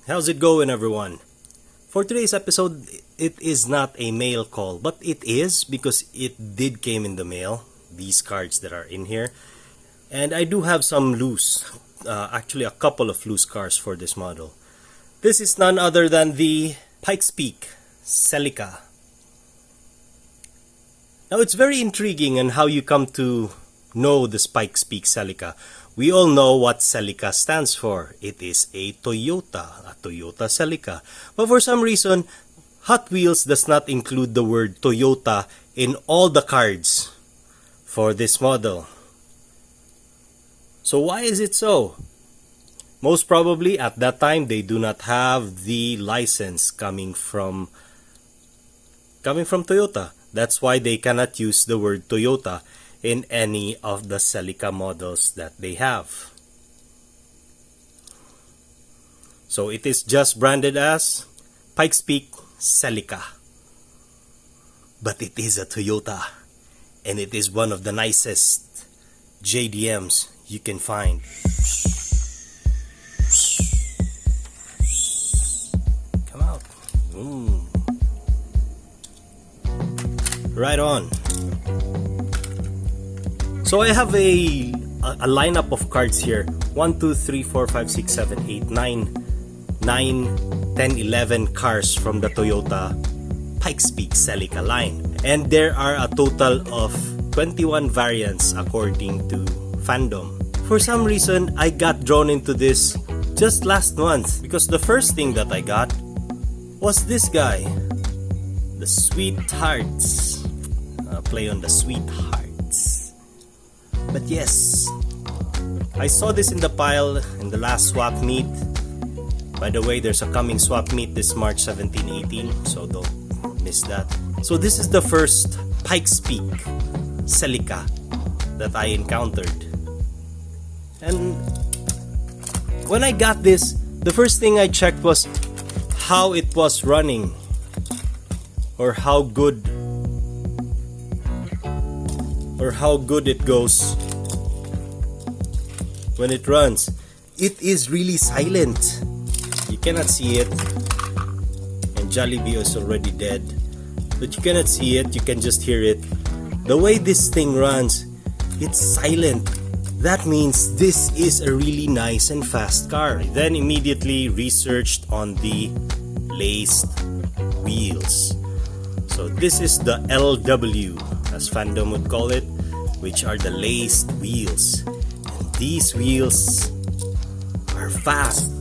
How's it going, everyone? For today's episode, it is not a mail call, but it is because it did came in the mail, these cards that are in here. And I do have some loose, actually a couple of loose cards for this model. This is none other than the Pikes Celica. Now it's very intriguing in how you come to know the Pikes Celica. We all know what Celica stands for. It is a Toyota Celica. But for some reason, Hot Wheels does not include the word Toyota in all the cards for this model. So why is it so? Most probably at that time they do not have the license coming from Toyota. That's why they cannot use the word Toyota in any of the Celica models that they have. So it is just branded as Pikes Celica. But it is a Toyota, and it is one of the nicest JDMs you can find. Come out. Right on. So I have a lineup of cards here. 1, 2, 3, 4, 5, 6, 7, 8, 9, 10, 11 cars from the Toyota Pikes Celica line. And there are a total of 21 variants according to fandom. For some reason, I got drawn into this just last month because the first thing that I got was this guy. The Sweethearts. Play on the Sweethearts. But yes, I saw this in the pile in the last swap meet. By the way, there's a coming swap meet this March 17-18, so don't miss that. So this is the first Pikes Celica that I encountered. And when I got this, the first thing I checked was how it was running, or how good it goes when it runs. It is really silent. You cannot see it, and Jollibee is already dead, but you cannot see it, you can just hear it. The way this thing runs, it's silent. That means this is a really nice and fast car. Then immediately researched on the laced wheels. So this is the LW, as fandom would call it, which are the laced wheels. And these wheels are fast.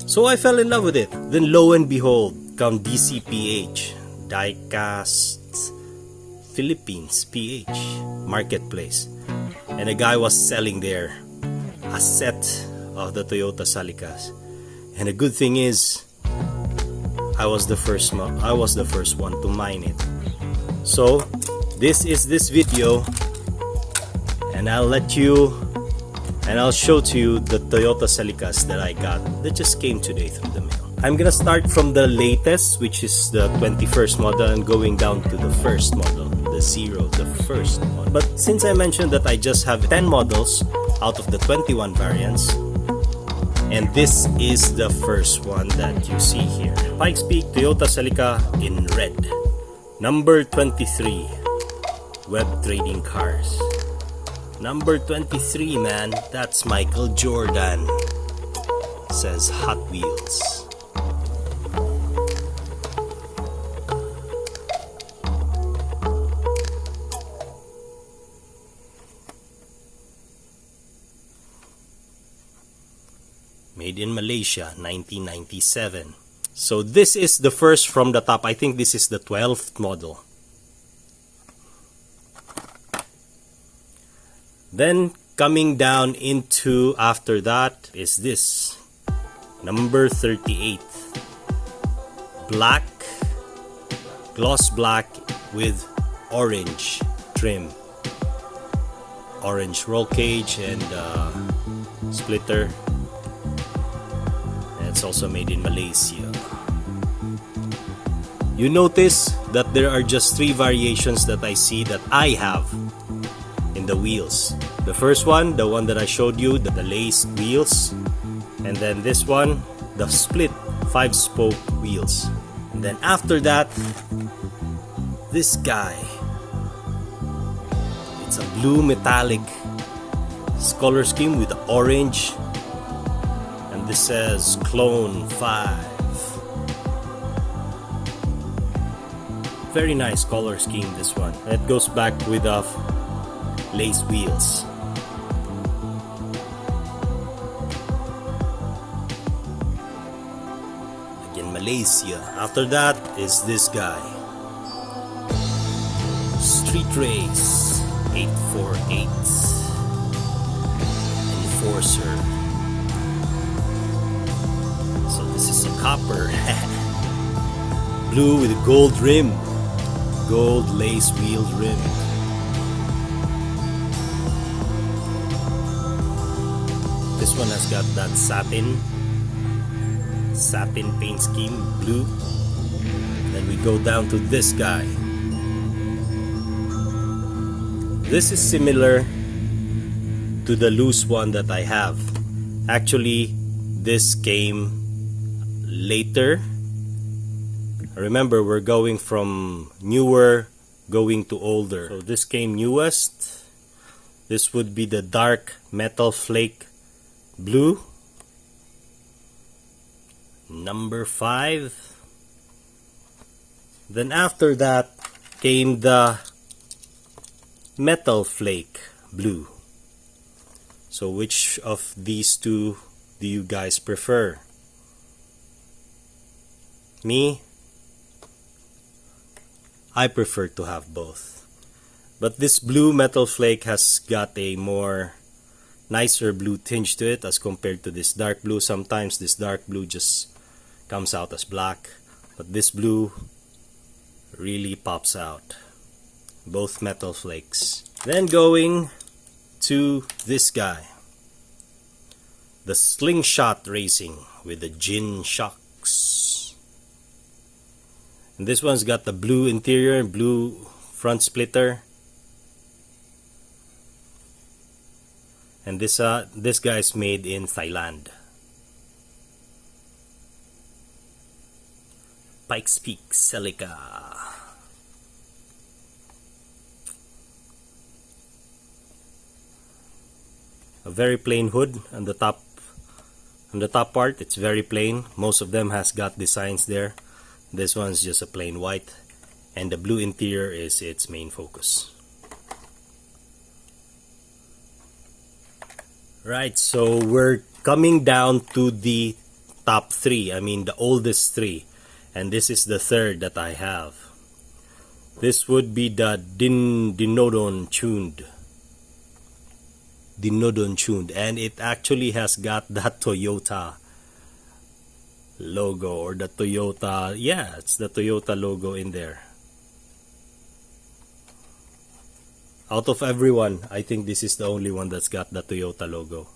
So I fell in love with it. Then lo and behold, come DCPH, Diecast Philippines PH Marketplace. And a guy was selling there a set of the Toyota Celicas. And the good thing is, I was the first one to mine it. So this is this video, and I'll show to you the Toyota Celicas that I got that just came today through the mail. I'm gonna start from the latest, which is the 21st model, and going down to the first model, the first model. But since I mentioned that I just have 10 models out of the 21 variants, and this is the first one that you see here. Pikes Toyota Celica in red. Number 23. Web Trading Cars. Number 23, man. That's Michael Jordan. Says Hot Wheels. Made in Malaysia, 1997. So this is the first from the top. I think this is the 12th model. Then coming down into after that is this. Number 38. Black. Gloss black with orange trim. Orange roll cage and splitter. It's also made in Malaysia. You notice that there are just 3 variations that I see that I have in the wheels. The first one, the one that I showed you, the lace wheels. And then this one, the split 5-spoke wheels. And then after that, this guy. It's a blue metallic color scheme with the orange. And this says Clone 5. Very nice color scheme, this one. It goes back with the lace wheels. Again, Malaysia. After that is this guy. Street Race 848 Enforcer. So this is a copper. Blue with a gold rim. Gold lace wheeled rim. This one has got that satin paint scheme, blue. Then we go down to this guy. This is similar to the loose one that I have. Actually, this came later. Remember, we're going from newer going to older. So this came newest. This would be the dark metal flake blue. Number 5. Then after that came the metal flake blue. So which of these two do you guys prefer? Me? I prefer to have both. But this blue metal flake has got a more nicer blue tinge to it as compared to this dark blue. Sometimes this dark blue just comes out as black, but this blue really pops out. Both metal flakes. Then going to this guy. The Slingshot Racing with the gin shocks. And this one's got the blue interior, blue front splitter. And this guy's made in Thailand. Pikes Peak Celica. A very plain hood on the top. On the top part, it's very plain. Most of them has got designs there. This one's just a plain white, and the blue interior is its main focus. Right, so we're coming down to the top 3. I mean the oldest 3, and this is the third that I have. This would be the Dinodon tuned, and it actually has got that Toyota logo, or the Toyota, yeah, it's the Toyota logo in there. Out of everyone, I think this is the only one that's got the Toyota logo.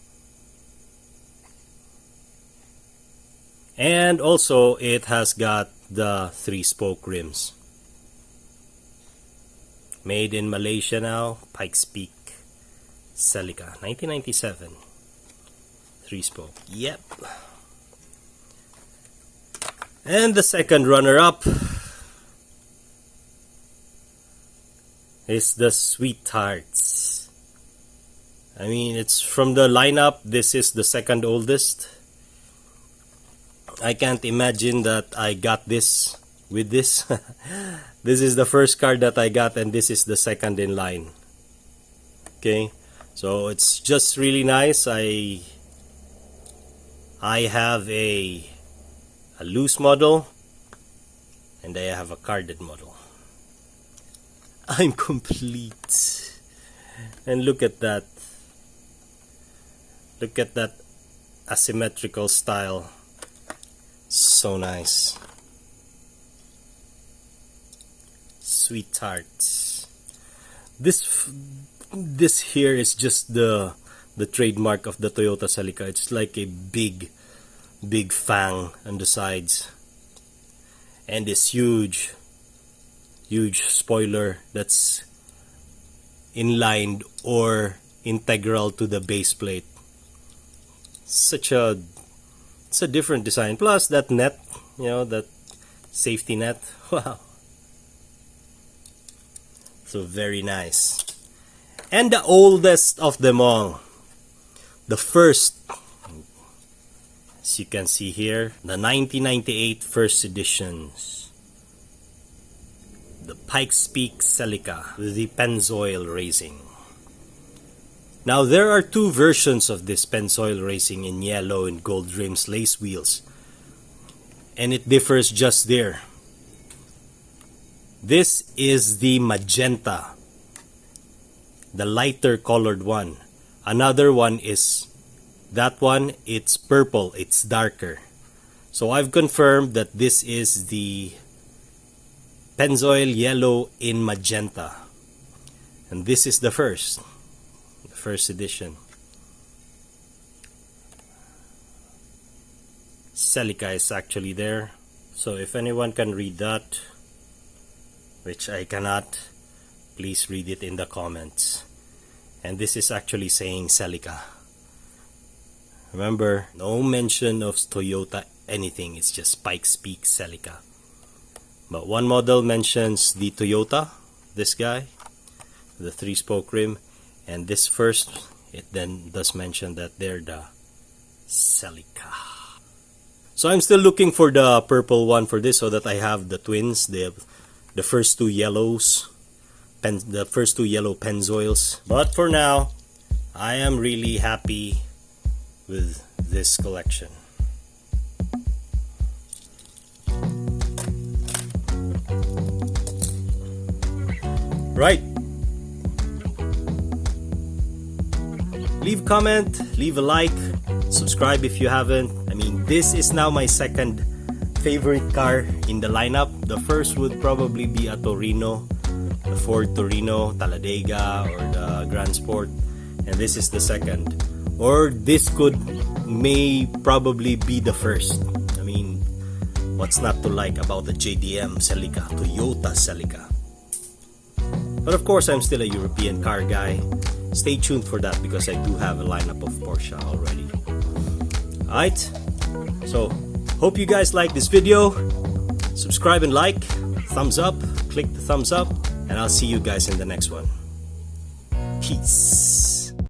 And also it has got the 3-spoke rims. Made in Malaysia now, Pikes Peak Celica, 1997. 3-spoke, yep. And the second runner-up is the Sweethearts. I mean, it's from the lineup, this is the second oldest. I can't imagine that I got this with this. This is the first card that I got, and this is the second in line. Okay, so it's just really nice. I have a loose model, and I have a carded model. I'm complete. And look at that. Look at that asymmetrical style. So nice. Sweethearts. This here is just the trademark of the Toyota Celica. It's like a big fang on the sides, and this huge spoiler that's inlined or integral to the base plate. It's a different design. Plus that net, you know, that safety net. Wow. So very nice. And the oldest of them all, the first, as you can see here, the 1998 first editions, the Pikes Peak Celica with the Pennzoil racing. Now there are two versions of this Pennzoil racing, in yellow and gold rims lace wheels, and it differs just there. This is the magenta, the lighter colored one. Another one is that one, it's purple, it's darker. So I've confirmed that this is the Pennzoil yellow in magenta, and this is the first edition. Celica is actually there, so if anyone can read that, which I cannot, please read it in the comments. And this is actually saying Celica. Remember, no mention of Toyota anything, it's just Pikes Peak Celica. But one model mentions the Toyota, this guy, the 3-spoke rim, and this first, it then does mention that they're the Celica. So I'm still looking for the purple one for this, so that I have the twins, the first two yellows, the first two yellow Pennzoils. But for now, I am really happy with this collection. Right. Leave a comment, leave a like, subscribe if you haven't. I mean, this is now my second favorite car in the lineup. The first would probably be a Torino, the Ford Torino, Talladega, or the Grand Sport, and this is the second. Or this may probably be the first. I mean, what's not to like about the JDM Celica, Toyota Celica? But of course, I'm still a European car guy. Stay tuned for that because I do have a lineup of Porsche already. Alright, so hope you guys like this video. Subscribe and like, thumbs up, click the thumbs up, and I'll see you guys in the next one. Peace.